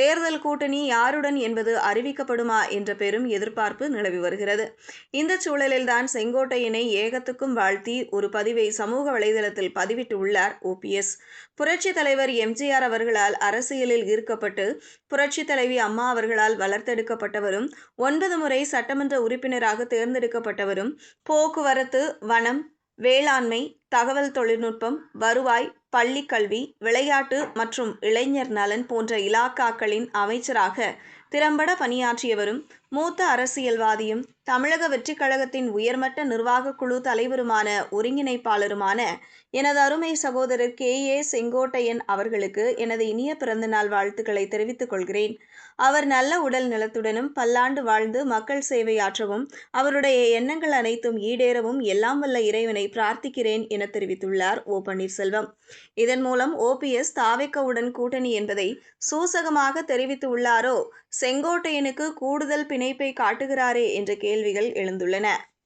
தேர்தல் கூட்டணி யாருடன் என்பது அறிவிக்கப்படுமா என்ற பெரும் எதிர்பார்ப்பு நிலவி வருகிறது. இந்த சூழலில்தான் செங்கோட்டையனை ஏகத்துக்கும் வாழ்த்தி ஒரு பதிவை சமூக வலைதளத்தில் பதிவிட்டுள்ளார் ஓபிஎஸ். புரட்சித் தலைவர் எம்ஜிஆர் அவர்களால் அரசியலில் ஈர்க்கப்பட்டு புரட்சித் தலைவி அம்மா அவர்களால் வளர்த்தெடுக்கப்பட்டவரும் 9 முறை சட்டமன்ற உறுப்பினராக தேர்ந்தெடுக்கப்பட்டவரும் போக்குவரத்து, வனம், வேளாண்மை, தகவல் தொழில்நுட்பம், வருவாய், பள்ளி கல்வி, விளையாட்டு மற்றும் இளைஞர் நலன் போன்ற இலாக்காக்களின் அமைச்சராக திறம்பட பணியாற்றியவரும், மூத்த அரசியல்வாதியும், தமிழக வெற்றிக் கழகத்தின் உயர்மட்ட நிர்வாகக் குழு தலைவருமான ஒருங்கிணைப்பாளருமான எனது அருமை சகோதரர் கே.ஏ. செங்கோட்டையன் அவர்களுக்கு எனது இனிய பிறந்தநாள் வாழ்த்துக்களை தெரிவித்துக் கொள்கிறேன். அவர் நல்ல உடல் நலத்துடனும் பல்லாண்டு வாழ்ந்து மக்கள் சேவையாற்றவும், அவருடைய எண்ணங்கள் அனைத்தும் ஈடேறவும் எல்லாம் வல்ல இறைவனை பிரார்த்திக்கிறேன் என தெரிவித்துள்ளார் ஓ. பன்னீர்செல்வம். இதன் மூலம் ஓபிஎஸ் தாவேகாவுடன் கூட்டணி என்பதை சூசகமாக தெரிவித்து உள்ளாரோ, செங்கோட்டையனுக்கு கூடுதல் பிணைப்பை காட்டுகிறாரே என்ற கேள்விகள் எழுந்துள்ளன.